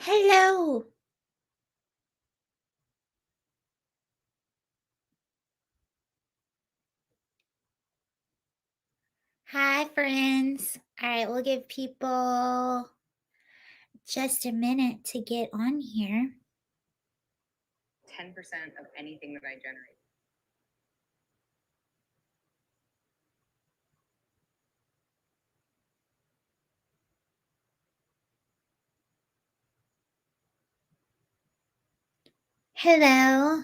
Hello. Hi, friends. All right, we'll give people just a minute to get on here. 10% of anything that I generate. Hello.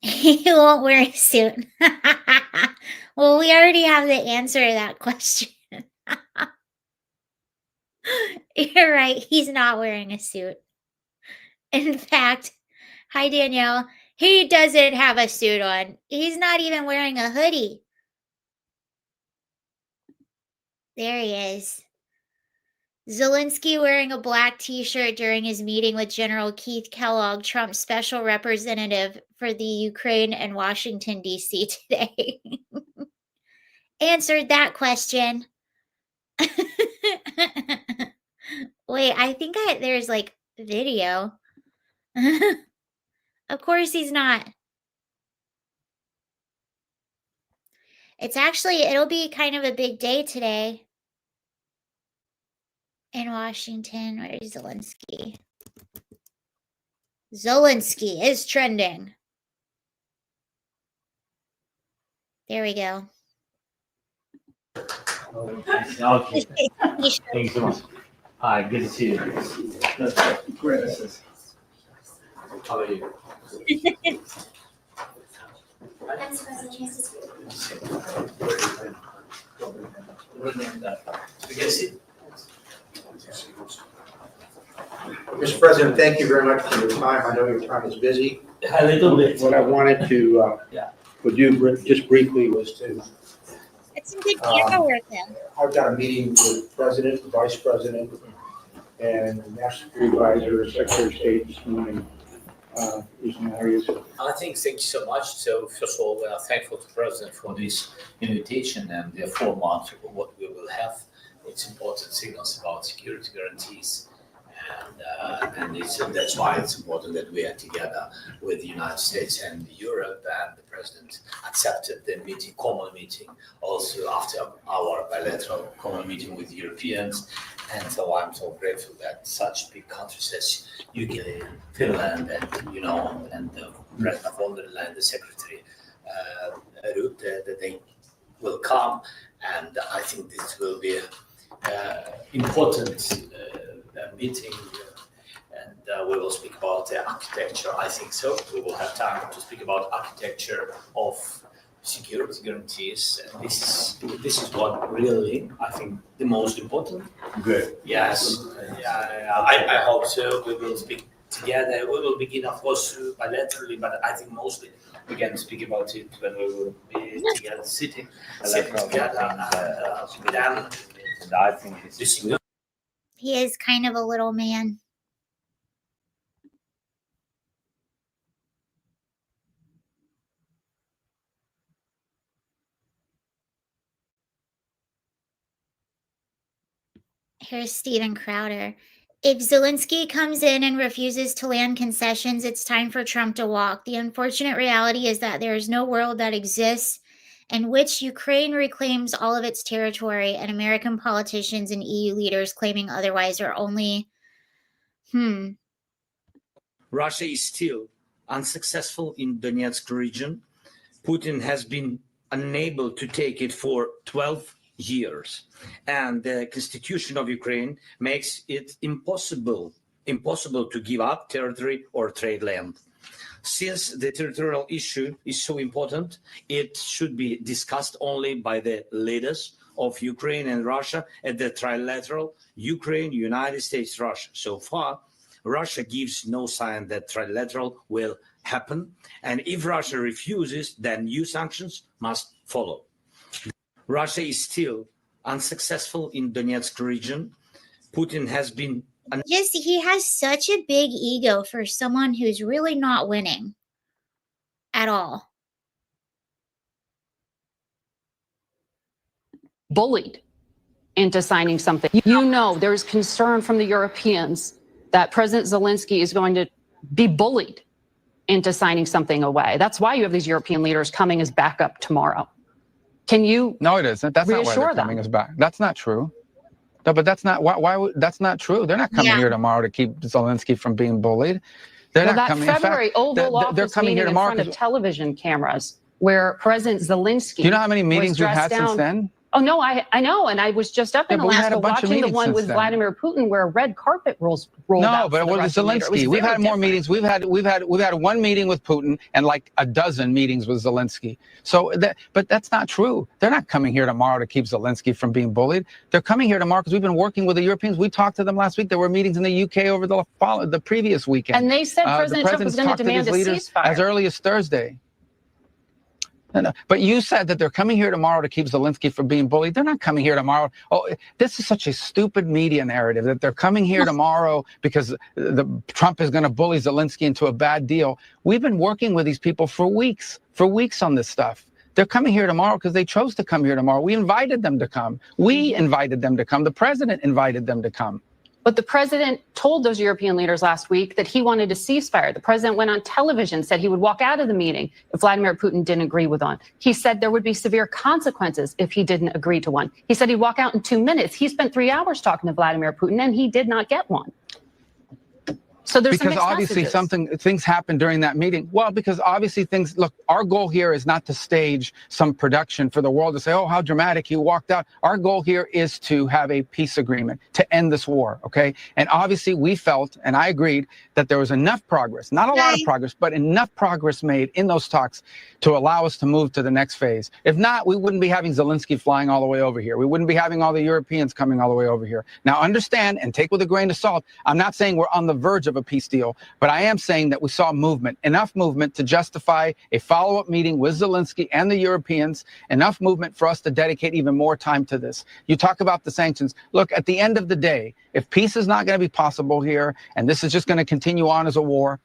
He won't wear a suit. Well, we already have the answer to that question. You're right. He's not wearing a suit. In fact, hi, Danielle. He doesn't have a suit on. He's not even wearing a hoodie. There he is. Zelensky wearing a black t-shirt during his meeting with General Keith Kellogg, Trump's special representative for the Ukraine and Washington, D.C. today. Answered that question. Wait, I think there's like video. Of course he's not. It'll be kind of a big day today in Washington. Where is Zelensky? Zelensky is trending. There we go. Okay. Thank you so much. Hi, good to see you. Great. How are you? Mr. President, thank you very much for your time. I know your time is busy. A little bit. What I wanted to do just briefly was to, It's some good camera work though. I've got a meeting with the President, the Vice President, and the National Security Advisor, Secretary of State this morning. These areas. Thank you so much. So first of all, we are thankful to the President for this invitation and the format of what we will have. It's important signals about security guarantees. And that's why it's important that we are together with the United States and Europe, and the President accepted the common meeting also after our bilateral common meeting with Europeans. And so I'm so grateful that such big countries as UK, Finland, and the President of Wonderland, the Secretary Rutte, that they will come. And I think this will be important meeting, and we will speak about the architecture. I think so. We will have time to speak about architecture of security guarantees. And this is what really I think the most important. Good. Yes. I hope so. We will speak together. We will begin, of course, bilaterally, but I think mostly we can speak about it when we will be together, sitting together, and then I think this is. He is kind of a little man. Here's Steven Crowder. If Zelensky comes in and refuses to land concessions, it's time for Trump to walk. The unfortunate reality is that there is no world that exists in which Ukraine reclaims all of its territory, and American politicians and EU leaders claiming otherwise are only Russia is still unsuccessful in Donetsk region. Putin has been unable to take it for 12 years. And the constitution of Ukraine makes it impossible to give up territory or trade land. Since the territorial issue is so important, it should be discussed only by the leaders of Ukraine and Russia at the trilateral Ukraine, United States, Russia. So far, Russia gives no sign that trilateral will happen. And if Russia refuses, then new sanctions must follow. Russia is still unsuccessful in Donetsk region. Putin has been He has such a big ego for someone who's really not winning at all. Bullied into signing something. You know, there's concern from the Europeans that President Zelensky is going to be bullied into signing something away. That's why you have these European leaders coming as backup tomorrow. Can you? No, it isn't. That's not why reassure they're coming them? as back. That's not true. No, but that's not that's not true. They're not coming Yeah. here tomorrow to keep Zelensky from being bullied. They're Well, not that coming. February in fact, Oval Office they're coming meeting here in tomorrow. front of television cameras where President Zelensky. Do you know how many was meetings we've dressed had since down. then? Oh, no, I know. And I was just up in Yeah, but we had a Alaska bunch of watching the meetings one since with then. Vladimir Putin where a red carpet rolled No, out. but for it the was Russian leader. It was Zelensky. We've very had more different. meetings. We've had one meeting with Putin and like a dozen meetings with Zelensky. So but that's not true. They're not coming here tomorrow to keep Zelensky from being bullied. They're coming here tomorrow because we've been working with the Europeans. We talked to them last week. There were meetings in the UK over the previous weekend. And they said The President Trump was going to talked demand these a leaders ceasefire. as early as Thursday. No. But you said that they're coming here tomorrow to keep Zelensky from being bullied. They're not coming here tomorrow. Oh, this is such a stupid media narrative that they're coming here tomorrow because Trump is going to bully Zelensky into a bad deal. We've been working with these people for weeks on this stuff. They're coming here tomorrow because they chose to come here tomorrow. We invited them to come. We invited them to come. The president invited them to come. But the president told those European leaders last week that he wanted a ceasefire. The president went on television, said he would walk out of the meeting if Vladimir Putin didn't agree with one. He said there would be severe consequences if he didn't agree to one. He said he'd walk out in 2 minutes. He spent 3 hours talking to Vladimir Putin, and he did not get one. So there's because some mixed obviously messages. things happened during that meeting. Well, because obviously look, our goal here is not to stage some production for the world to say, oh, how dramatic, you walked out. Our goal here is to have a peace agreement to end this war, okay? And obviously we felt, and I agreed, that there was enough progress, not a lot of progress, but enough progress made in those talks to allow us to move to the next phase. If not, we wouldn't be having Zelensky flying all the way over here. We wouldn't be having all the Europeans coming all the way over here. Now understand and take with a grain of salt, I'm not saying we're on the verge of a peace deal, but I am saying that we saw movement, enough movement to justify a follow-up meeting with Zelensky and the Europeans, enough movement for us to dedicate even more time to this. You talk about the sanctions. Look, at the end of the day, if peace is not going to be possible here, and this is just going to continue on as a war,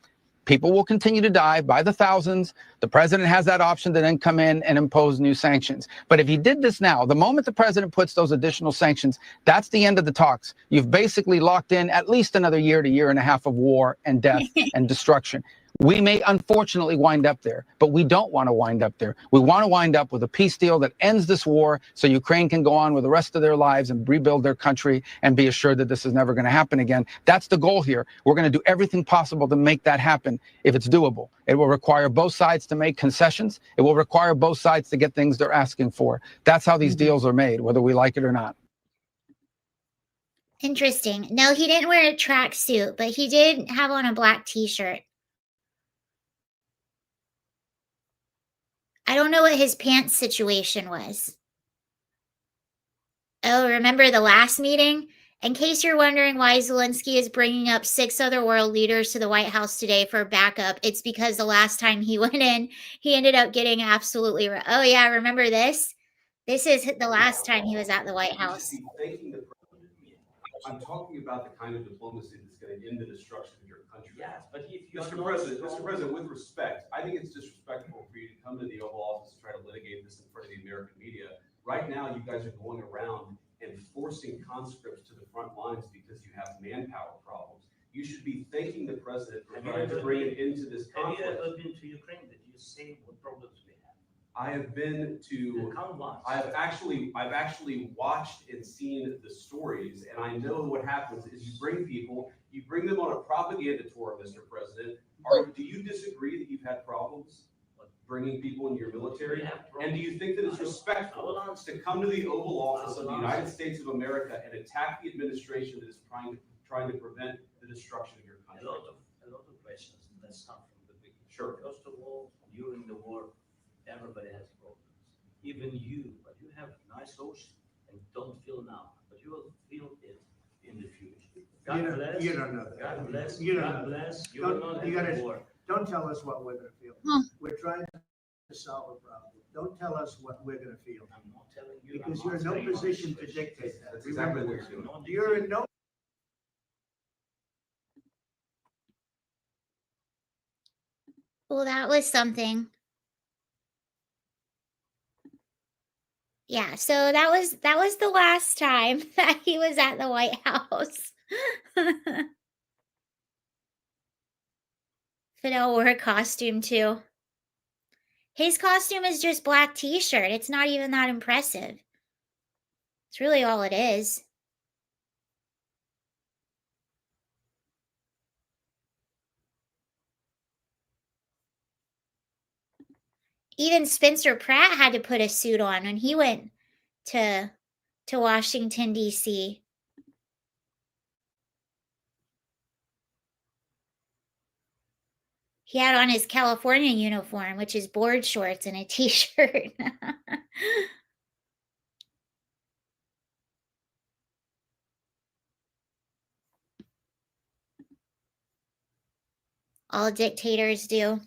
people will continue to die by the thousands. The president has that option to then come in and impose new sanctions. But if he did this now, the moment the president puts those additional sanctions, that's the end of the talks. You've basically locked in at least another year to year and a half of war and death and destruction. We may unfortunately wind up there, but we don't want to wind up there. We want to wind up with a peace deal that ends this war so Ukraine can go on with the rest of their lives and rebuild their country and be assured that this is never going to happen again. That's the goal here. We're going to do everything possible to make that happen if it's doable. It will require both sides to make concessions. It will require both sides to get things they're asking for. That's how these deals are made, whether we like it or not. Interesting. No, he didn't wear a tracksuit, but he did have on a black t-shirt. I don't know what his pants situation was. Oh, remember the last meeting? In case you're wondering why Zelensky is bringing up 6 other world leaders to the White House today for backup, it's because the last time he went in, he ended up getting absolutely... Oh, yeah, remember this? This is the last time he was at the White House. I'm talking about the kind of diplomacy that's going to end the destruction of your country. Yes, but if you Mr. President, with respect, I think it's disrespectful for you to come to the Oval Office and try to litigate this in front of the American media. Right now, you guys are going around and forcing conscripts to the front lines because you have manpower problems. You should be thanking the president for trying to bring it into this conflict. Have you ever been to Ukraine? Did you see what problems we have? I have been to. I've actually watched and seen the stories, and I know what happens is you bring them on a propaganda tour, Mr. President. Do you disagree that you've had problems bringing people into your military? And do you think that it's respectful to come to the Oval Office of the United States of America and attack the administration that is trying to prevent the destruction of your country? A lot of questions. Let's start from the beginning. Sure. First of all, during the war, everybody has problems. Even you, but you have a nice ocean and don't feel now, but you will feel it in the future. God bless. You don't know that. God bless. You don't God know that. bless. You will not have a war. Don't tell us what we're going to feel. Huh. We're trying to solve a problem. Don't tell us what we're going to feel. I'm not telling you. Because you're in no position to dictate that. That's exactly what you're doing. You're in no Well, that was something. Yeah, so that was the last time that he was at the White House. Fidel wore a costume too. His costume is just black t-shirt. It's not even that impressive. It's really all it is. Even Spencer Pratt had to put a suit on when he went to Washington D.C. He had on his California uniform, which is board shorts and a t-shirt. All dictators do.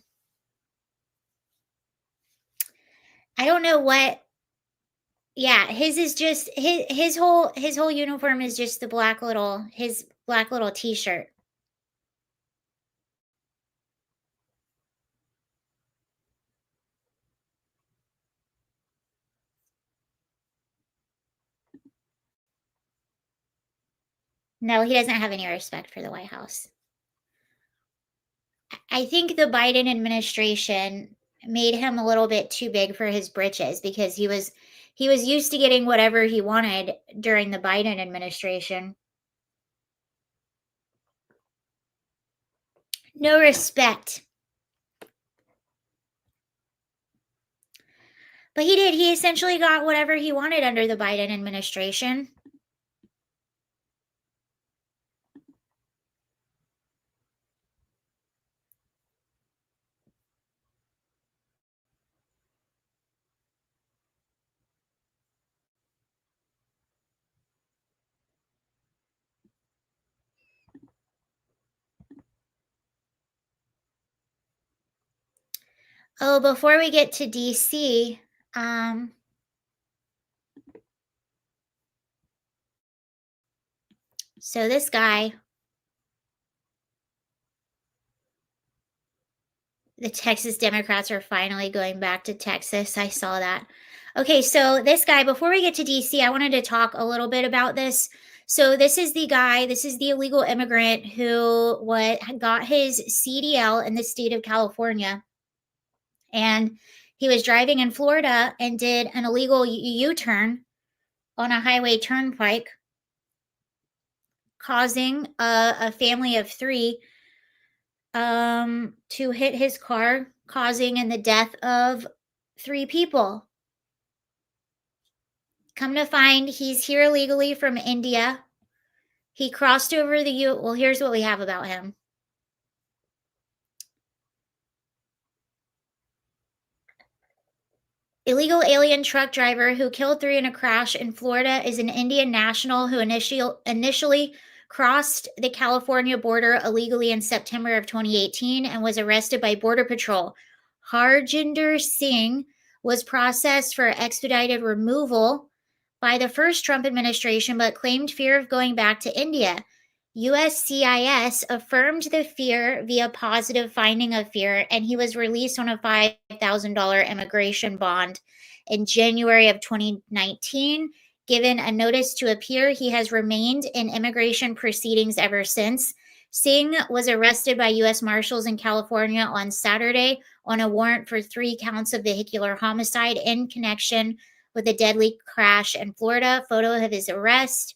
I don't know what. Yeah, his is just his whole uniform is just the black little t-shirt. No, he doesn't have any respect for the White House. I think the Biden administration made him a little bit too big for his britches because he was used to getting whatever he wanted during the Biden administration. No respect. But he did. He essentially got whatever he wanted under the Biden administration. Oh, before we get to DC, so this guy, the Texas Democrats are finally going back to Texas. I saw that. Okay, so this guy, before we get to DC, I wanted to talk a little bit about this. So this is the guy, this is the illegal immigrant who got his CDL in the state of California. And he was driving in Florida and did an illegal U-turn on a highway turnpike, causing a family of 3 to hit his car, causing in the death of 3 people. Come to find, he's here illegally from India. He crossed over the well, here's what we have about him. Illegal alien truck driver who killed 3 in a crash in Florida is an Indian national who initially crossed the California border illegally in September of 2018 and was arrested by Border Patrol. Harjinder Singh was processed for expedited removal by the first Trump administration, but claimed fear of going back to India. USCIS affirmed the fear via positive finding of fear, and he was released on a $5,000 immigration bond in January of 2019. Given a notice to appear, he has remained in immigration proceedings ever since. Singh was arrested by U.S. Marshals in California on Saturday on a warrant for 3 counts of vehicular homicide in connection with a deadly crash in Florida. Photo of his arrest.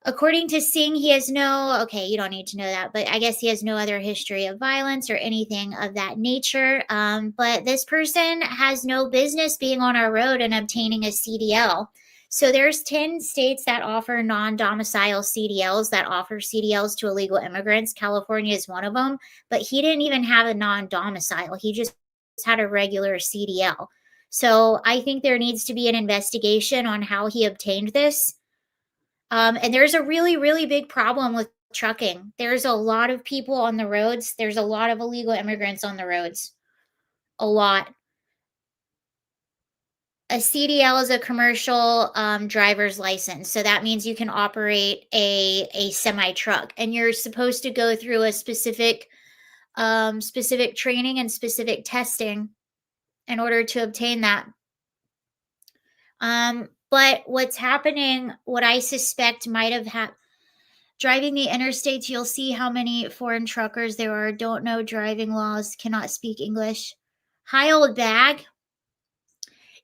According to Singh, he has okay, you don't need to know that, but I guess he has no other history of violence or anything of that nature. But this person has no business being on our road and obtaining a CDL. So there's 10 states that offer non-domicile CDLs, that offer CDLs to illegal immigrants. California is one of them, but he didn't even have a non-domicile. He just had a regular CDL. So I think there needs to be an investigation on how he obtained this. And there's a really, really big problem with trucking. There's a lot of people on the roads. There's a lot of illegal immigrants on the roads. A lot. A CDL is a commercial driver's license. So that means you can operate a semi-truck. And you're supposed to go through a specific specific training and specific testing in order to obtain that. But what's happening, what I suspect might have happened, driving the interstates, you'll see how many foreign truckers there are, don't know driving laws, cannot speak English. Hi, old bag.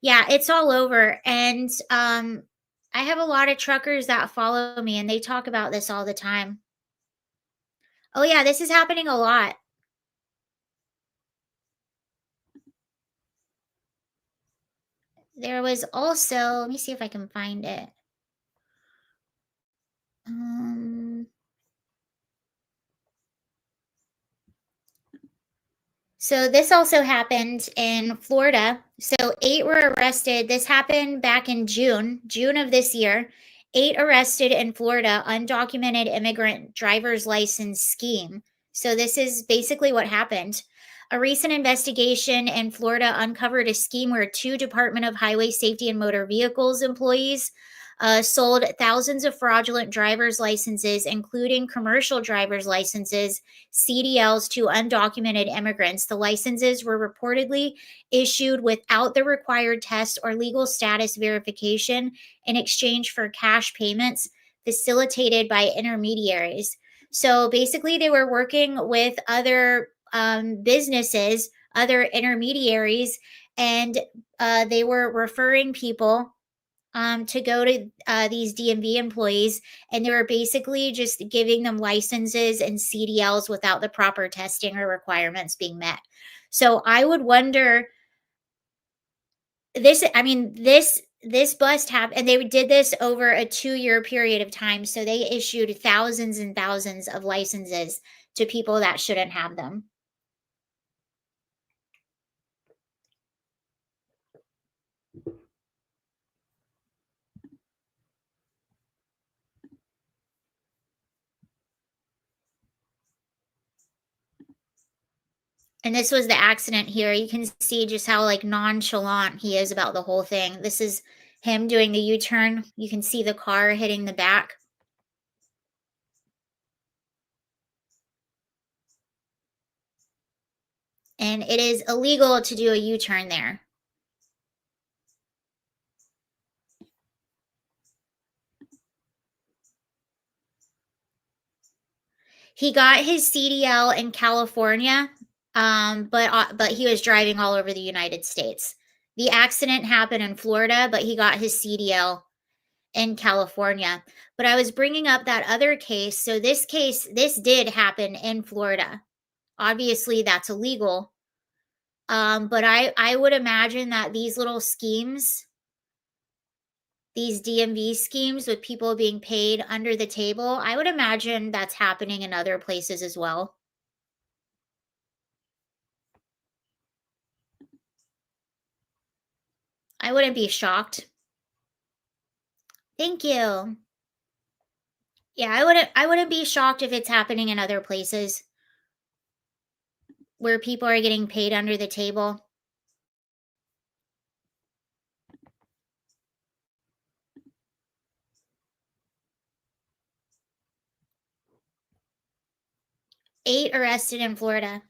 Yeah, it's all over. And I have a lot of truckers that follow me, and they talk about this all the time. Oh, yeah, this is happening a lot. There was also, let me see if I can find it. So this also happened in Florida. So 8 were arrested. This happened back in June of this year. 8 arrested in Florida, undocumented immigrant driver's license scheme. So this is basically what happened. A recent investigation in Florida uncovered a scheme where 2 Department of Highway Safety and Motor Vehicles employees sold thousands of fraudulent driver's licenses, including commercial driver's licenses, CDLs, to undocumented immigrants. The licenses were reportedly issued without the required test or legal status verification in exchange for cash payments facilitated by intermediaries. So basically, they were working with other businesses, other intermediaries, and they were referring people to go to these DMV employees, and they were basically just giving them licenses and CDLs without the proper testing or requirements being met. So I would wonder this bust happened, and they did this over a 2-year period of time. So they issued thousands and thousands of licenses to people that shouldn't have them. And this was the accident here. You can see just how like nonchalant he is about the whole thing. This is him doing the U-turn. You can see the car hitting the back. And it is illegal to do a U-turn there. He got his CDL in California, but he was driving all over the United States. The accident happened in Florida, but he got his CDL in California. But I was bringing up that other case. So this did happen in Florida. Obviously, that's illegal. But I would imagine that these little schemes, these DMV schemes with people being paid under the table, I would imagine that's happening in other places as well. I wouldn't be shocked. Thank you. Yeah, I wouldn't be shocked if it's happening in other places where people are getting paid under the table. Eight arrested in Florida.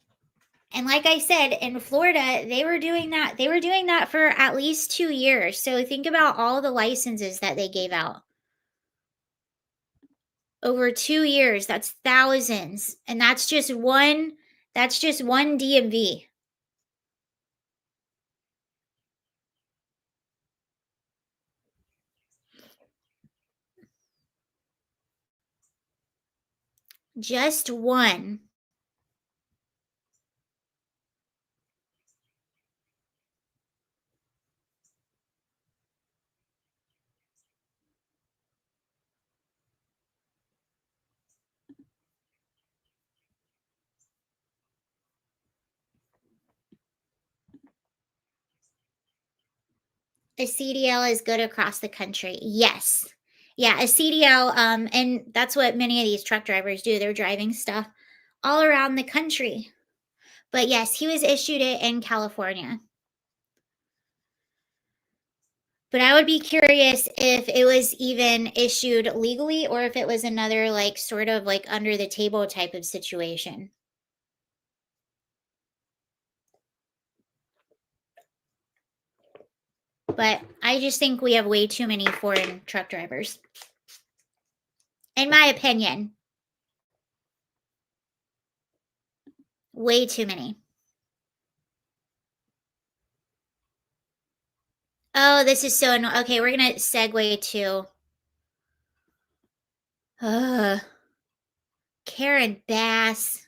And like I said, in Florida, they were doing that. They were doing that for at least 2 years. So think about all the licenses that they gave out. Over 2 years, that's thousands. And that's just one DMV. Just one. A CDL is good across the country. Yes. Yeah, a CDL, and that's what many of these truck drivers do. They're driving stuff all around the country. But yes, he was issued it in California. But I would be curious if it was even issued legally or if it was another like sort of like under the table type of situation. But I just think we have way too many foreign truck drivers. In my opinion. Way too many. Oh, this is so annoying. Okay, we're going to segue to Karen Bass.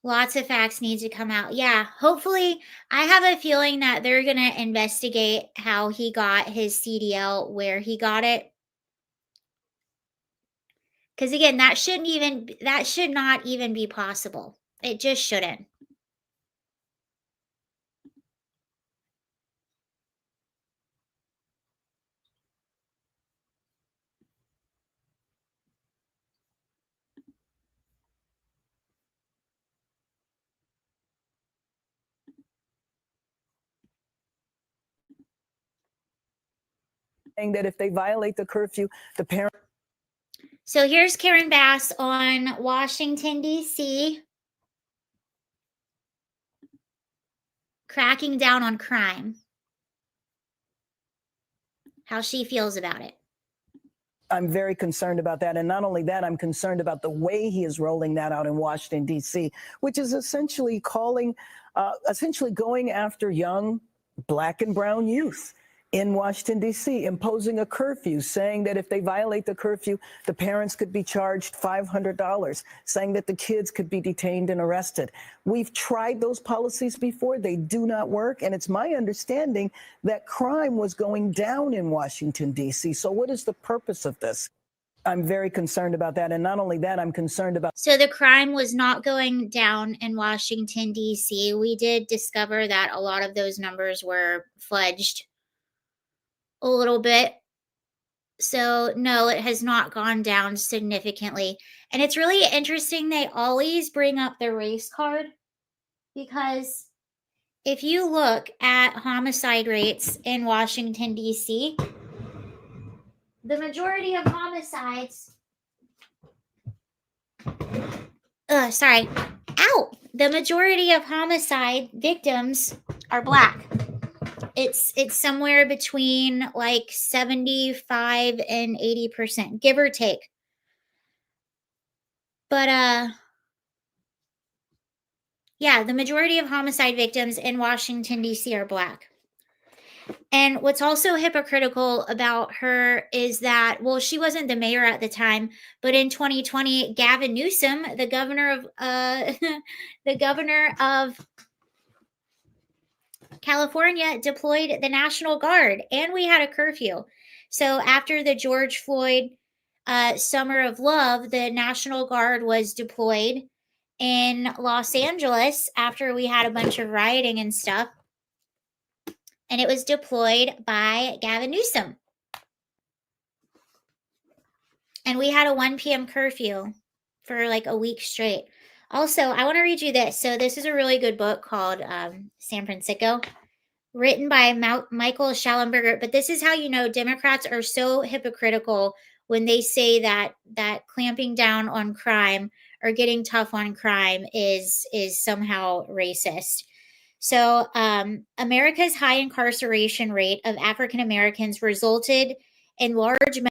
Lots of facts need to come out. Yeah, hopefully, I have a feeling that they're going to investigate how he got his CDL, where he got it. Because again, that should not even be possible. It just shouldn't. Saying that if they violate the curfew, the parent. So here's Karen Bass on Washington, D.C. cracking down on crime. How she feels about it. I'm very concerned about that. And not only that, I'm concerned about the way he is rolling that out in Washington, D.C., which is essentially going after young Black and brown youth in Washington, D.C., imposing a curfew, saying that if they violate the curfew, the parents could be charged $500, saying that the kids could be detained and arrested. We've tried those policies before. They do not work. And it's my understanding that crime was going down in Washington, D.C. So what is the purpose of this? I'm very concerned about that. And not only that, I'm concerned about. So the crime was not going down in Washington, D.C. We did discover that a lot of those numbers were fudged a little bit. So no, it has not gone down significantly. And it's really interesting. They always bring up the race card, because if you look at homicide rates in Washington, D.C., the majority of homicides, the majority of homicide victims are Black. It's somewhere between like 75 and 80%, give or take. But yeah, the majority of homicide victims in Washington, D.C. are Black. And what's also hypocritical about her is that, well, she wasn't the mayor at the time, but in 2020, Gavin Newsom, the governor of California, deployed the National Guard, and we had a curfew. So after the George Floyd Summer of Love, the National Guard was deployed in Los Angeles after we had a bunch of rioting and stuff. And it was deployed by Gavin Newsom. And we had a 1 p.m. curfew for like a week straight. Also, I want to read you this. So this is a really good book called San Francisco, written by Michael Schallenberger. But this is how you know Democrats are so hypocritical when they say that clamping down on crime or getting tough on crime is somehow racist. So America's high incarceration rate of African Americans resulted in large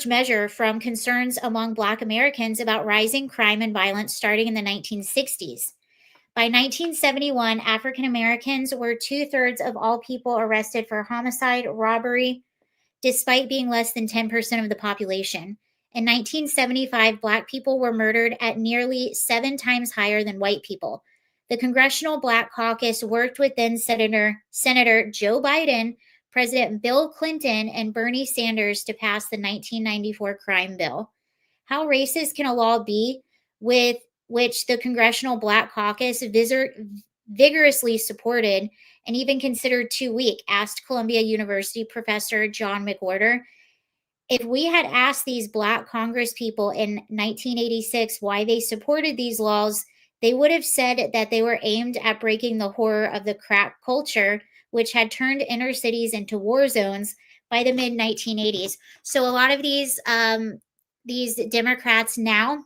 measure from concerns among Black Americans about rising crime and violence starting in the 1960s. By 1971, African Americans were 2/3 of all people arrested for homicide, robbery, despite being less than 10% of the population. In 1975, Black people were murdered at nearly 7 times higher than white people. The Congressional Black Caucus worked with then Senator Joe Biden, President Bill Clinton, and Bernie Sanders to pass the 1994 crime bill. How racist can a law be with which the Congressional Black Caucus vigorously supported and even considered too weak, asked Columbia University professor John McWhorter. If we had asked these Black Congress people in 1986 why they supported these laws, they would have said that they were aimed at breaking the horror of the crack culture, which had turned inner cities into war zones by the mid-1980s. So a lot of these Democrats now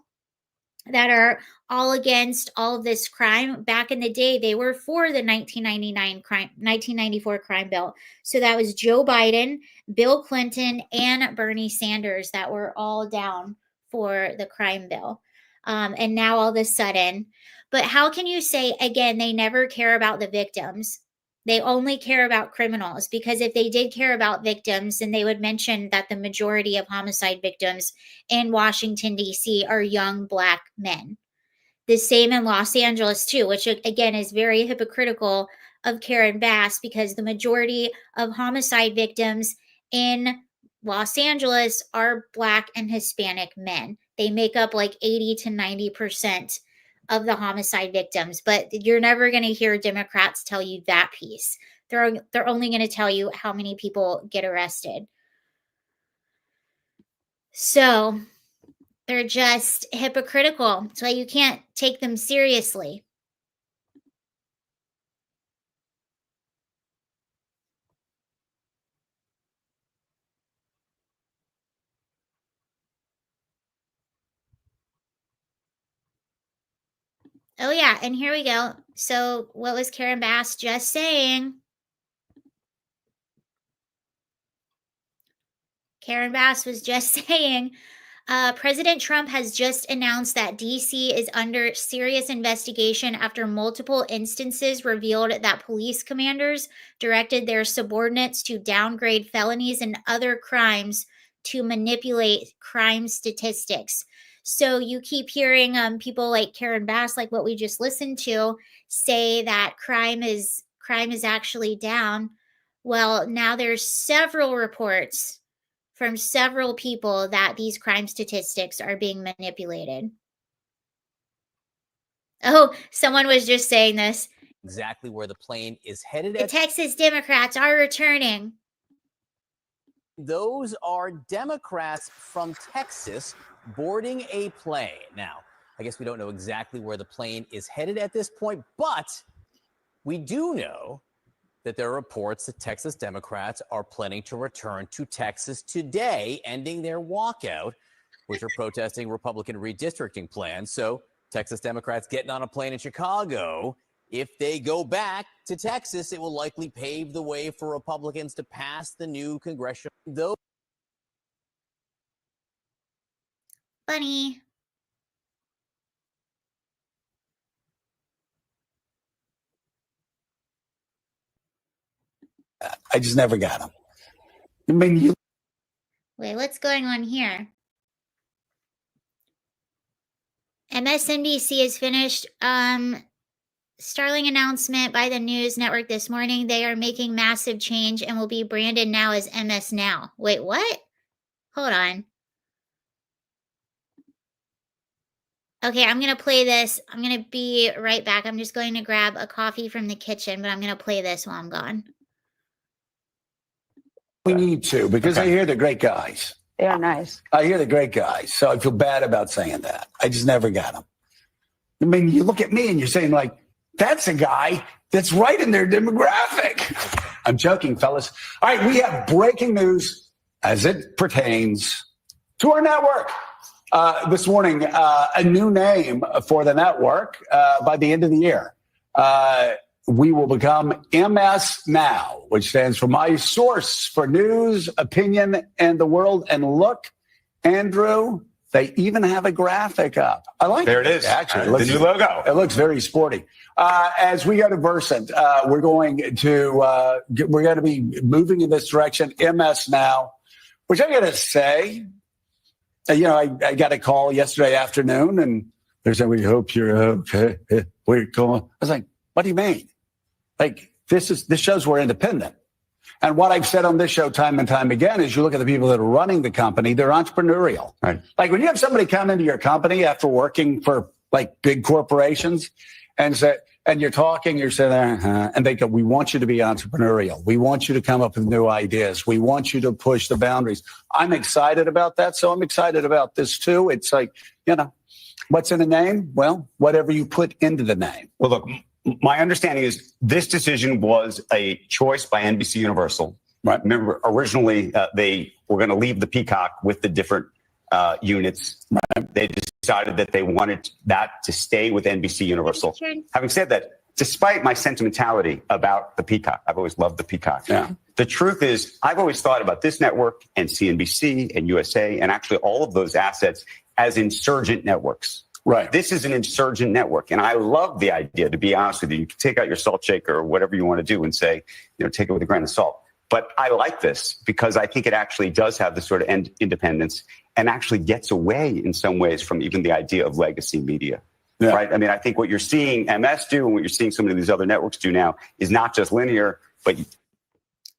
that are all against all of this crime. Back in the day, they were for the 1994 crime bill. So that was Joe Biden, Bill Clinton, and Bernie Sanders that were all down for the crime bill. And now all of a sudden, but how can you say, again, they never care about the victims? They only care about criminals, because if they did care about victims, then they would mention that the majority of homicide victims in Washington, D.C. are young Black men. The same in Los Angeles, too, which again is very hypocritical of Karen Bass, because the majority of homicide victims in Los Angeles are Black and Hispanic men. They make up like 80 to 90% of the homicide victims, but you're never going to hear Democrats tell you that piece. They're only going to tell you how many people get arrested. So they're just hypocritical. That's why you can't take them seriously. Oh, yeah. And here we go. So what was Karen Bass just saying? Karen Bass was just saying, President Trump has just announced that D.C. is under serious investigation after multiple instances revealed that police commanders directed their subordinates to downgrade felonies and other crimes to manipulate crime statistics. So you keep hearing people like Karen Bass, like what we just listened to, say that crime is actually down. Well, now there's several reports from several people that these crime statistics are being manipulated. Oh, someone was just saying this. Exactly where the plane is headed. The Texas Democrats are returning. Those are Democrats from Texas boarding a plane. Now, I guess we don't know exactly where the plane is headed at this point, but we do know that there are reports that Texas Democrats are planning to return to Texas today, ending their walkout, which are protesting Republican redistricting plans. So Texas Democrats getting on a plane in Chicago. If they go back to Texas, it will likely pave the way for Republicans to pass the new congressional. Though, Bunny. I just never got them. I mean, Wait, what's going on here? MSNBC has finished Starling announcement by the news network this morning. They are making massive change and will be branded now as MS Now. Wait, what? Hold on. Okay, I'm going to play this. I'm going to be right back. I'm just going to grab a coffee from the kitchen, but I'm going to play this while I'm gone. we need to, because I hear they're great guys. They are nice. I hear they're great guys. So I feel bad about saying that. I just never got them. I mean, you look at me and you're saying, like, that's a guy that's right in their demographic. I'm joking, fellas. All right, we have breaking news as it pertains to our network. This morning, a new name for the network by the end of the year. We will become MS Now, which stands for My Source for News, Opinion, and the World. And look, Andrew, they even have a graphic up. I like there it is. Actually, the new logo. It looks very sporty. As we go to Versant, we're going to be moving in this direction. MS Now, which I got to say, I got a call yesterday afternoon, and they're saying, "We hope you're okay." We're going. I was like, "What do you mean? Like this shows we're independent." And what I've said on this show time and time again is, you look at the people that are running the company; they're entrepreneurial. Right. Like when you have somebody come into your company after working for like big corporations, and you're talking, you're saying, and they go, "We want you to be entrepreneurial. We want you to come up with new ideas. We want you to push the boundaries." I'm excited about that. So I'm excited about this too. It's like, what's in a name? Well, whatever you put into the name. Well, look, my understanding is this decision was a choice by NBC Universal. Right. Remember, originally they were going to leave the Peacock with the different units. Right. They decided that they wanted that to stay with NBC Universal. Sure. Having said that, despite my sentimentality about the Peacock, I've always loved the Peacock. Yeah. The truth is, I've always thought about this network and CNBC and USA and actually all of those assets as insurgent networks. Right. This is an insurgent network. And I love the idea, to be honest with you. You can take out your salt shaker or whatever you want to do and say, take it with a grain of salt. But I like this because I think it actually does have the sort of independence and actually gets away in some ways from even the idea of legacy media. Yeah. Right. I mean, I think what you're seeing MS do and what you're seeing some of these other networks do now is not just linear, but.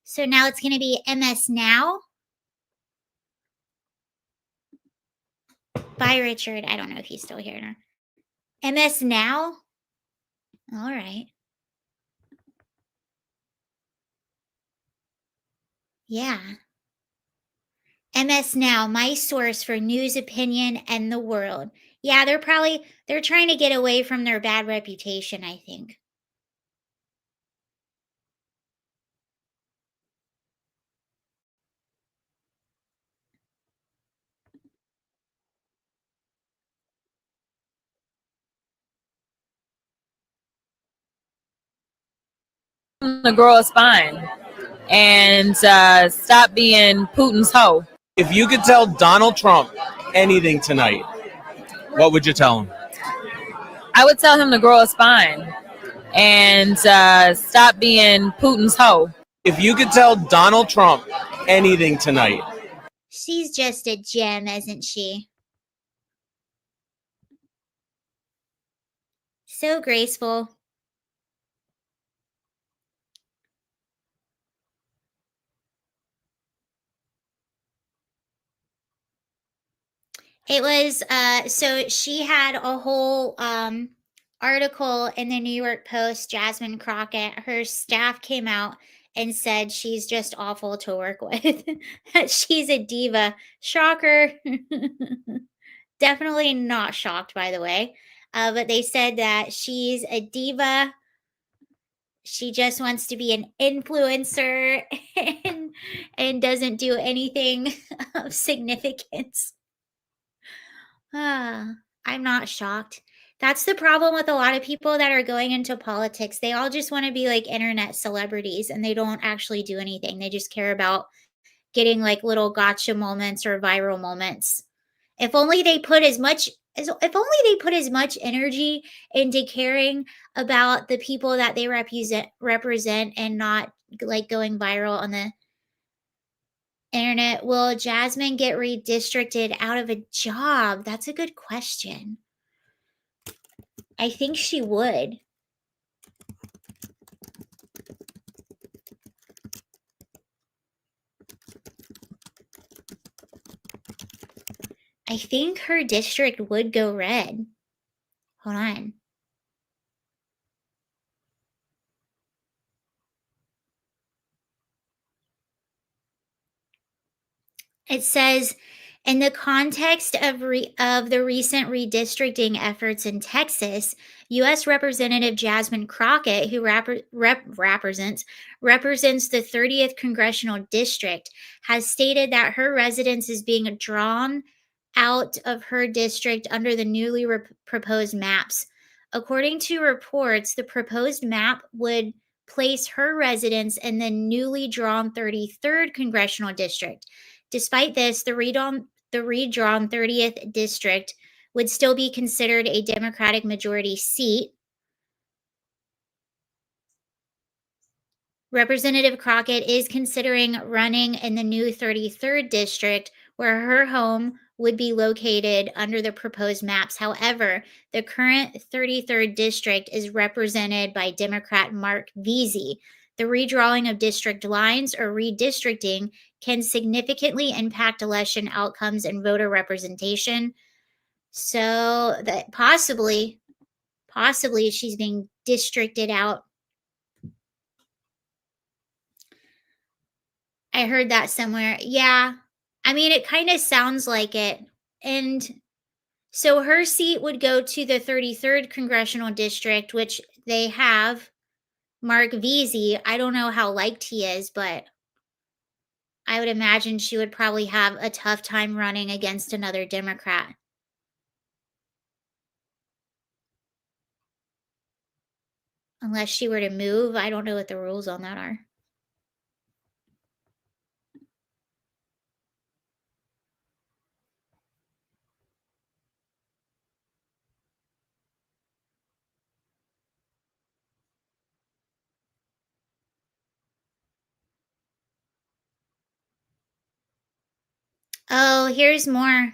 So now it's going to be MS Now. Bye, Richard. I don't know if he's still here. MS Now. All right. Yeah. MS Now, my source for news, opinion, and the world. Yeah, they're trying to get away from their bad reputation, I think. To grow a spine and stop being Putin's hoe. If you could tell Donald Trump anything tonight, what would you tell him? I would tell him to grow a spine and stop being Putin's hoe. If you could tell Donald Trump anything tonight. She's just a gem, isn't she? So graceful. It was, so she had a whole article in the New York Post, Jasmine Crockett. Her staff came out and said she's just awful to work with. She's a diva. Shocker. Definitely not shocked, by the way. But they said that she's a diva. She just wants to be an influencer and doesn't do anything of significance. I'm not shocked. That's the problem with a lot of people that are going into politics. They all just want to be like internet celebrities and they don't actually do anything. They just care about getting like little gotcha moments or viral moments. If only they put as much energy into caring about the people that they represent and not like going viral on the internet. Will Jasmine get redistricted out of a job? That's a good question. I think she would. I think her district would go red. Hold on. It says, in the context of the recent redistricting efforts in Texas, U.S. Representative Jasmine Crockett, who represents the 30th Congressional District, has stated that her residence is being drawn out of her district under the newly proposed maps. According to reports, the proposed map would place her residence in the newly drawn 33rd Congressional District. Despite this, the redrawn 30th district would still be considered a Democratic majority seat. Representative Crockett is considering running in the new 33rd district, where her home would be located under the proposed maps. However, the current 33rd district is represented by Democrat Mark Veazey. The redrawing of district lines or redistricting can significantly impact election outcomes and voter representation. So that possibly she's being districted out. I heard that somewhere. Yeah. I mean, it kind of sounds like it. And so her seat would go to the 33rd Congressional District, which they have Mark Veazey. I don't know how liked he is, but I would imagine she would probably have a tough time running against another Democrat. unless she were to move. I don't know what the rules on that are. Oh, here's more.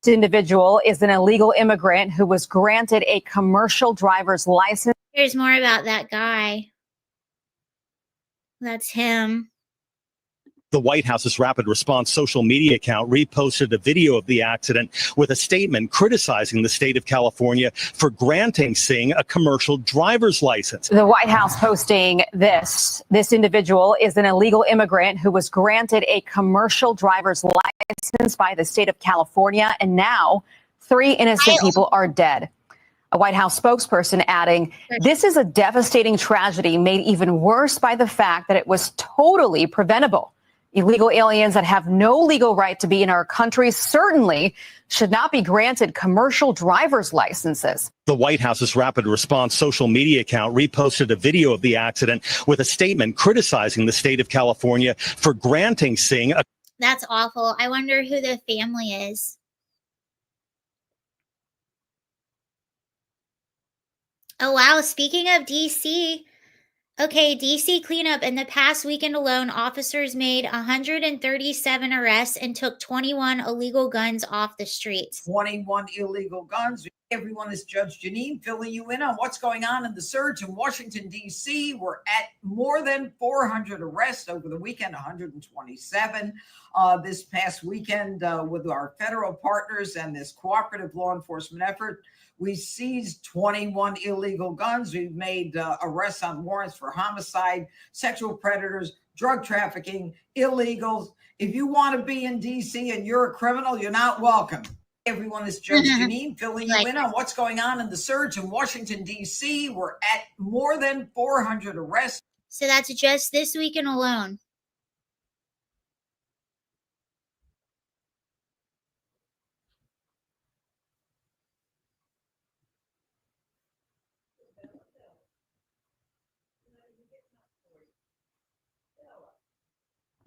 This individual is an illegal immigrant who was granted a commercial driver's license. Here's more about that guy. That's him. The White House's rapid response social media account reposted a video of the accident with a statement criticizing the state of California for granting Singh a commercial driver's license. The White House posting this. This individual is an illegal immigrant who was granted a commercial driver's license by the state of California, and now 3 innocent people are dead. A White House spokesperson adding, "This is a devastating tragedy made even worse by the fact that it was totally preventable. Illegal aliens that have no legal right to be in our country certainly should not be granted commercial driver's licenses." The White House's rapid response social media account reposted a video of the accident with a statement criticizing the state of California for granting Singh a That's awful. I wonder who the family is. Oh, wow. Speaking of DC, okay, DC cleanup. In the past weekend alone, officers made 137 arrests and took 21 illegal guns off the streets. 21 illegal guns. Everyone is Judge Janine filling you in on what's going on in the surge in Washington, D.C. We're at more than 400 arrests over the weekend, 127 this past weekend with our federal partners and this cooperative law enforcement effort. We seized 21 illegal guns. We've made arrests on warrants for homicide, sexual predators, drug trafficking, illegals. If you want to be in D.C. and you're a criminal, you're not welcome. Everyone is Judge Janine filling you in on what's going on in the surge in Washington, D.C. We're at more than 400 arrests. So that's just this weekend alone.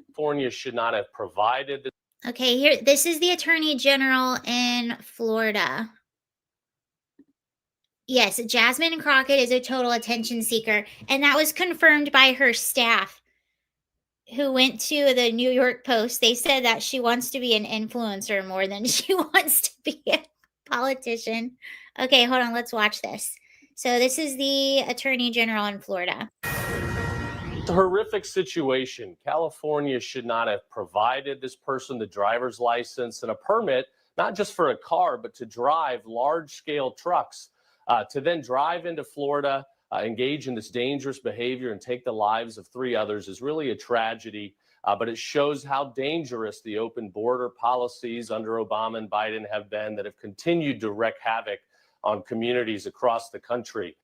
California should not have provided this. Okay, here, this is the Attorney General in Florida. Yes, Jasmine Crockett is a total attention seeker, and that was confirmed by her staff who went to the New York Post. They said that she wants to be an influencer more than she wants to be a politician. Okay, hold on, let's watch this. So this is the Attorney General in Florida. It's a horrific situation. California should not have provided this person the driver's license and a permit, not just for a car, but to drive large-scale trucks, to then drive into Florida, engage in this dangerous behavior and take the lives of 3 others is really a tragedy. But it shows how dangerous the open border policies under Obama and Biden have been that have continued to wreak havoc on communities across the country.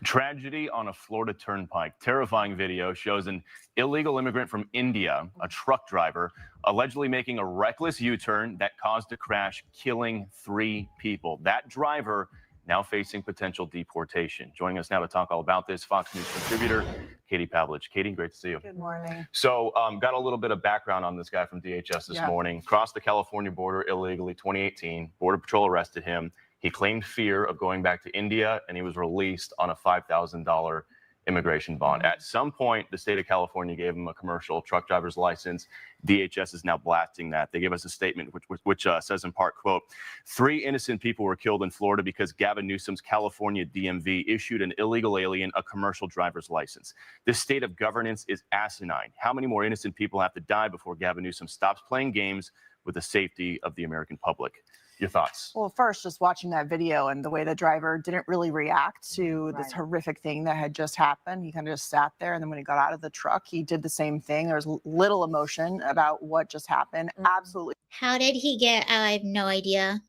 Tragedy on a Florida turnpike. Terrifying video shows an illegal immigrant from India, a truck driver, allegedly making a reckless U-turn that caused a crash, killing 3 people. That driver now facing potential deportation. Joining us now to talk all about this, Fox News contributor Katie Pavlich. Katie, great to see you. Good morning. So got a little bit of background on this guy from DHS this morning. Crossed the California border illegally 2018. Border Patrol arrested him. He claimed fear of going back to India, and he was released on a $5,000 immigration bond. At some point, the state of California gave him a commercial truck driver's license. DHS is now blasting that. They gave us a statement which says in part, quote, 3 innocent people were killed in Florida because Gavin Newsom's California DMV issued an illegal alien a commercial driver's license. This state of governance is asinine. How many more innocent people have to die before Gavin Newsom stops playing games with the safety of the American public? Your thoughts? Well, first, just watching that video and the way the driver didn't really react to this horrific thing that had just happened. He kind of just sat there. And then when he got out of the truck, he did the same thing. There was little emotion about what just happened. Absolutely. How did he get out? I have no idea.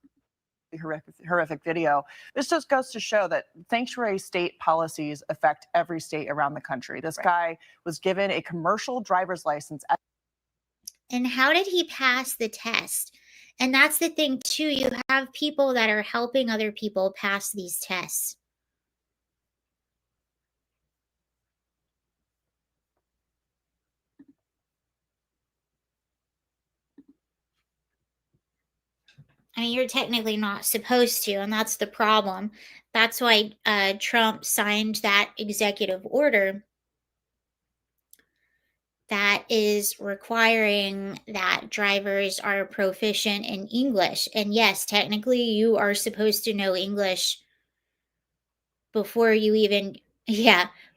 Horrific video. This just goes to show that sanctuary state policies affect every state around the country. This guy was given a commercial driver's license. And how did he pass the test? And that's the thing too. You have people that are helping other people pass these tests. I mean, you're technically not supposed to, and that's the problem. That's why Trump signed that executive order that is requiring that drivers are proficient in English. And yes, technically, you are supposed to know English before you even,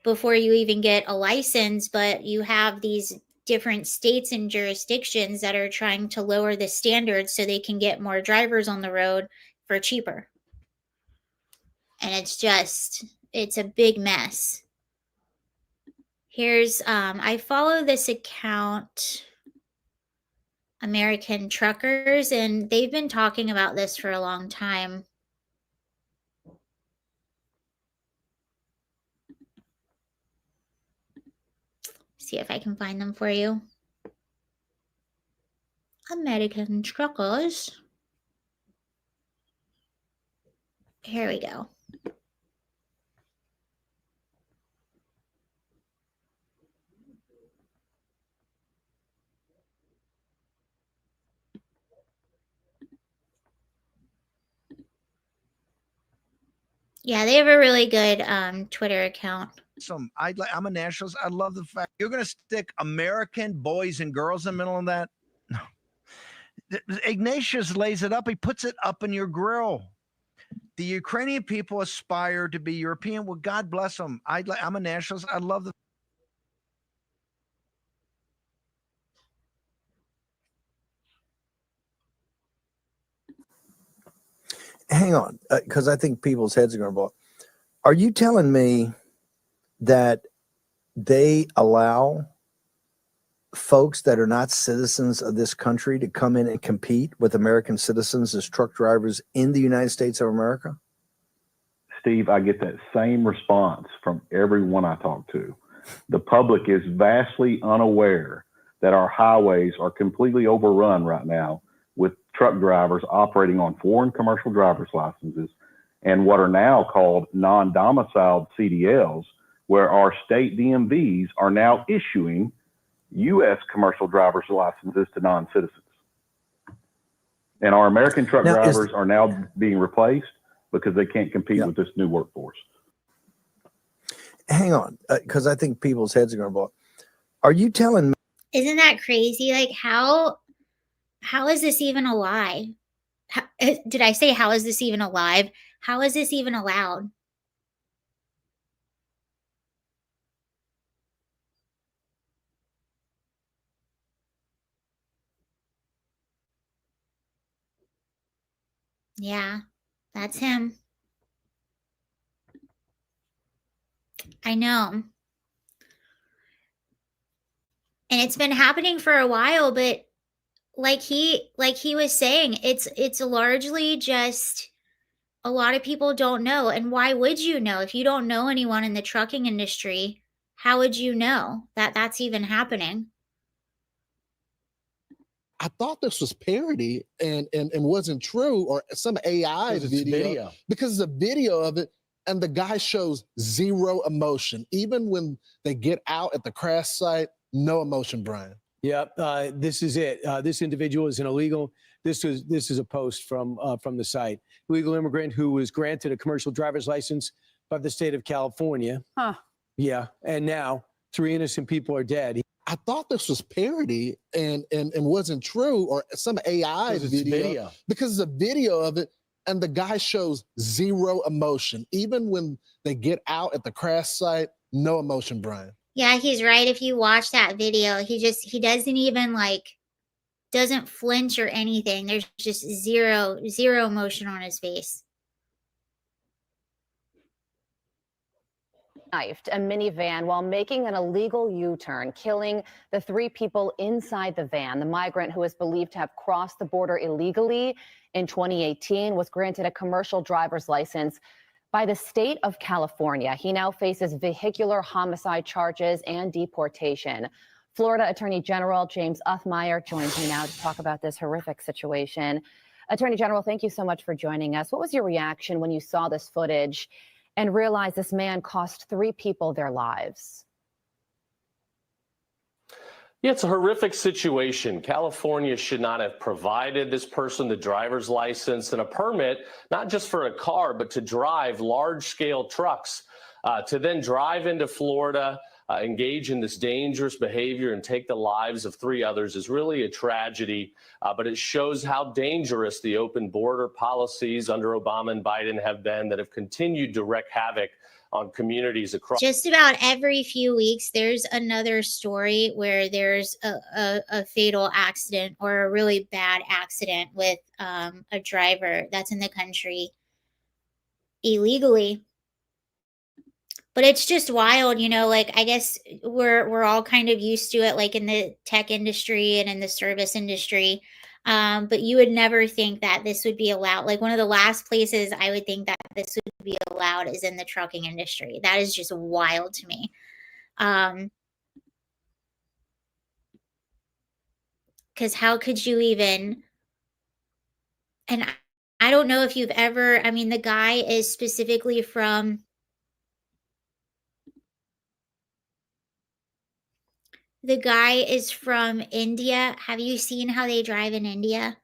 before you even get a license, but you have these different states and jurisdictions that are trying to lower the standards so they can get more drivers on the road for cheaper. And it's a big mess. Here's, I follow this account, American Truckers, and they've been talking about this for a long time. See if I can find them for you. American Truckers. Here we go. Yeah, they have a really good Twitter account. I'm a nationalist. I love the fact you're going to stick American boys and girls in the middle of that. No. Ignatius lays it up. He puts it up in your grill. The Ukrainian people aspire to be European. Well, God bless them. I'm a nationalist. I love the. Hang on, because I think people's heads are going to blow. Are you telling me that they allow folks that are not citizens of this country to come in and compete with American citizens as truck drivers in the United States of America? Steve, I get that same response from everyone I talk to. The public is vastly unaware that our highways are completely overrun right now with truck drivers operating on foreign commercial driver's licenses and what are now called non-domiciled CDLs, where our state DMVs are now issuing U.S. commercial driver's licenses to non-citizens. And our American truck drivers are now being replaced because they can't compete with this new workforce. Hang on, because I think people's heads are going to blow. Are you telling me? Isn't that crazy? Like, how is this even a lie? Did I say how is this even alive? How is this even allowed? Yeah, that's him. I know. And it's been happening for a while, but like he was saying, it's largely just a lot of people don't know. And why would you know? If you don't know anyone in the trucking industry, how would you know that that's even happening? I thought this was parody and wasn't true, or some AI video, because it's a video of it and the guy shows zero emotion. Even when they get out at the crash site, no emotion, Brian. Yep, this is it. This individual is an illegal. This is a post from the site. Illegal immigrant who was granted a commercial driver's license by the state of California. Huh. Yeah, and now 3 innocent people are dead. I thought this was parody and wasn't true, or some AI video, because it's a video of it and the guy shows zero emotion. Even when they get out at the crash site, no emotion, Brian. Yeah, he's right. If you watch that video, he doesn't even doesn't flinch or anything. There's just zero emotion on his face. Knifed a minivan while making an illegal U-turn, killing the 3 people inside the van. The migrant, who is believed to have crossed the border illegally in 2018, was granted a commercial driver's license by the state of California. He now faces vehicular homicide charges and deportation. Florida Attorney General James Uthmeyer joins me now to talk about this horrific situation. Attorney General, thank you so much for joining us. What was your reaction when you saw this footage and realized this man cost 3 people their lives? Yeah, it's a horrific situation. California should not have provided this person the driver's license and a permit, not just for a car, but to drive large-scale trucks, to then drive into Florida, engage in this dangerous behavior and take the lives of 3 others is really a tragedy. But it shows how dangerous the open border policies under Obama and Biden have been that have continued to wreak havoc on communities across. Just about every few weeks, there's another story where there's a fatal accident or a really bad accident with a driver that's in the country illegally. But it's just wild, you know, like I guess we're all kind of used to it, like in the tech industry and in the service industry. But you would never think that this would be allowed. Like one of the last places I would think that this would be allowed is in the trucking industry. That is just wild to me. Because how could you even, and I don't know if you've ever, I mean, the guy is specifically from, the guy is from India. Have you seen how they drive in India?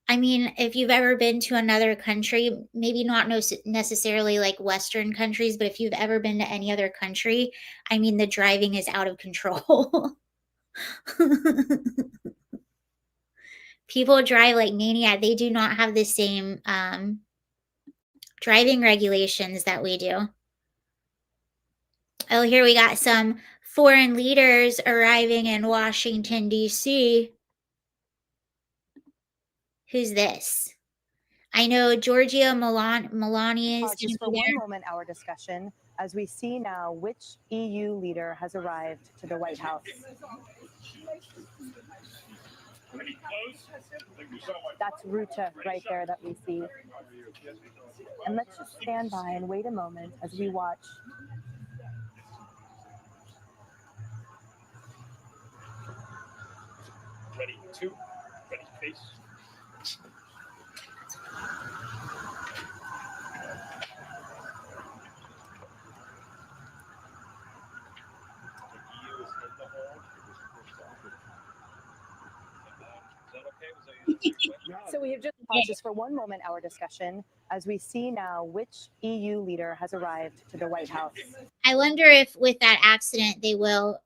I mean, if you've ever been to another country, maybe not necessarily like Western countries, but if you've ever been to any other country, I mean, the driving is out of control. People drive like maniac. They do not have the same driving regulations that we do. Oh, here we got some foreign leaders arriving in Washington, D.C. Who's this? I know Giorgia Meloni is Just for one moment, our discussion as we see now which EU leader has arrived to the White House. That's Ruta right there that we see. And let's just stand by and wait a moment as we watch. Ready, 2, ready, face. So we have just paused just for one moment our discussion as we see now which EU leader has arrived to the White House. I wonder if with that accident they will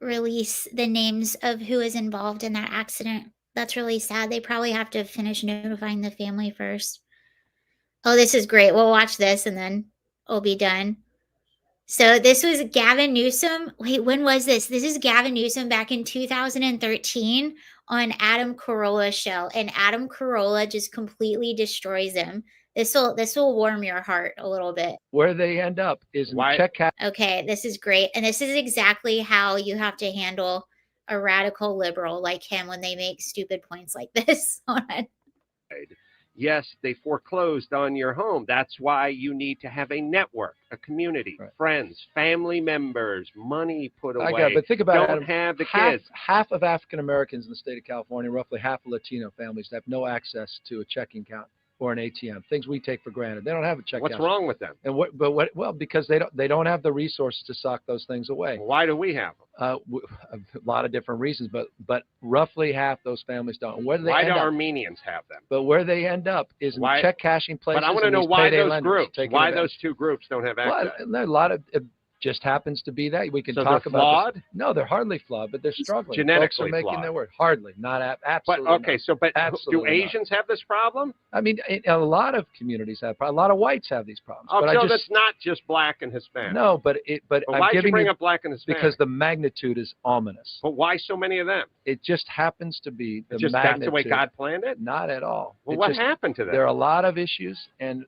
release the names of who is involved in that accident. That's really sad. They probably have to finish notifying the family first. Oh, this is great. We'll watch this and then we'll be done. So this was Gavin Newsom. Wait, when was this? This is Gavin Newsom back in 2013 on Adam Carolla's show. And Adam Carolla just completely destroys him. This will warm your heart a little bit. Where they end up is in check. Okay, this is great. And this is exactly how you have to handle a radical liberal like him when they make stupid points like this. Yes, they foreclosed on your home. That's why you need to have a network, a community, friends, family members, money put away. I got it, but think about it. Don't Adam, have the kids. Half of African Americans in the state of California, roughly half of Latino families, have no access to a checking account or an ATM. Things we take for granted. They don't have a checking account. What's wrong with them? And well, because they don't have the resources to sock those things away. Why do we have them? A lot of different reasons, but roughly half those families don't. Where do they Why end do up? Armenians have them? But where they end up is in check cashing places. But I want to and know these why payday those lenders groups, taking why advantage. those two groups don't have access. Well, a lot of it just happens to be that we can So talk they're about. flawed? No, they're hardly flawed, but they're struggling. Genetically Folks are making flawed. their word. Hardly, not absolutely. But okay, not. do Absolutely not. Asians have this problem? I mean, a lot of communities have. A lot of whites have these problems. Oh, but so I just, that's not just black and Hispanic. no, but I'm why did you giving bring up black and Hispanic? because the magnitude is ominous. But why so many of them? It just happens to be the Just magnitude. that's the way God planned it? Not at all. Well, It what just- happened to them? There are a lot of issues, and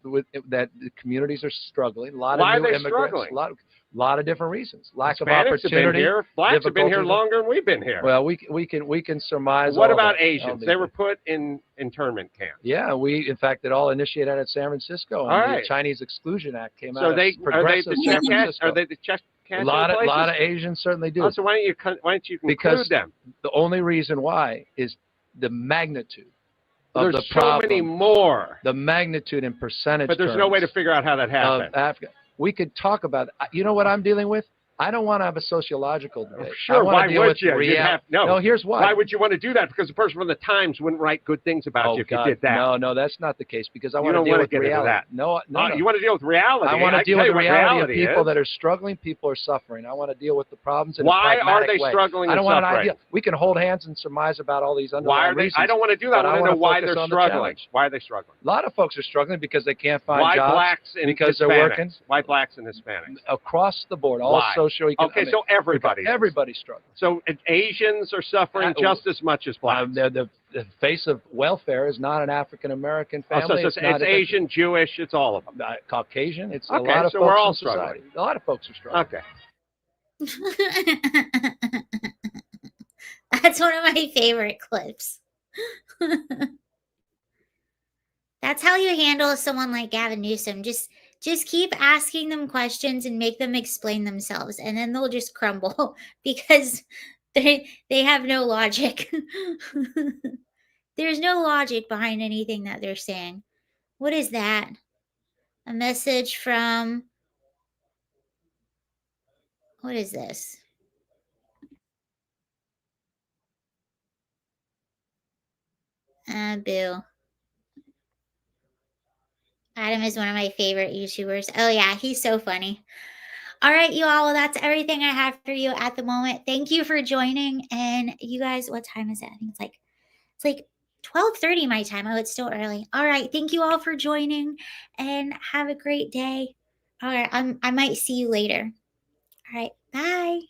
that the communities are struggling. A lot Why of new are they immigrants. struggling? A lot of different reasons. Lack of Hispanics opportunity. have been here. Blacks have been here difficulty. longer than we've been here. Well, we can surmise. What all about that. Asians? They were put in internment camps. Yeah, in fact, it all initiated out of San Francisco. And All the right. Chinese Exclusion Act came So out they of progressive San Francisco. Are they the check cash? A lot of Asians certainly do. Oh, so why don't you conclude Because them? the only reason why is the magnitude of There's the so problem. many more. The magnitude in percentage. But there's no way to figure out how that happened. Africa. We could talk about. You know what I'm dealing with? I don't want to have a sociological debate. Sure, why would you? No, here's why. Why would you want to do that? Because the person from the Times wouldn't write good things about you if you did that. No, that's not the case. Because I You want don't to deal want with to get into reality. that. No. You want to deal with reality. I want to deal with the reality of people is. that are struggling. People are suffering. I want to deal with the problems in Why a are pragmatic they way. struggling I don't and want an suffering? idea. We can hold hands and surmise about all these Why underlying are they? reasons. I don't want to do that. but I want to know why focus they're on the struggling. challenge. Why are they struggling? A lot of folks are struggling because they can't find Why jobs. blacks and because Hispanics? they're working. Why blacks and Hispanics? Across the board, all Why? socioeconomic. Okay, so everybody. Everybody's struggling. So Asians are suffering just as much as blacks. The face of welfare is not an African American family. So it's Asian, Jewish, it's all of them. Caucasian. It's Okay, a lot of so folks we're all in society. struggling. A lot of folks are struggling. Okay. That's one of my favorite clips. That's how you handle someone like Gavin Newsom. Just keep asking them questions and make them explain themselves, and then they'll just crumble because they have no logic. There's no logic behind anything that they're saying. What is that? A message from, what is this? Boo. Adam is one of my favorite YouTubers. Oh yeah, he's so funny. All right, you all. Well, that's everything I have for you at the moment. Thank you for joining. And you guys, what time is it? I think it's like 12:30 my time. Oh, it's still early. All right. Thank you all for joining and have a great day. All right. I might see you later. All right. Bye.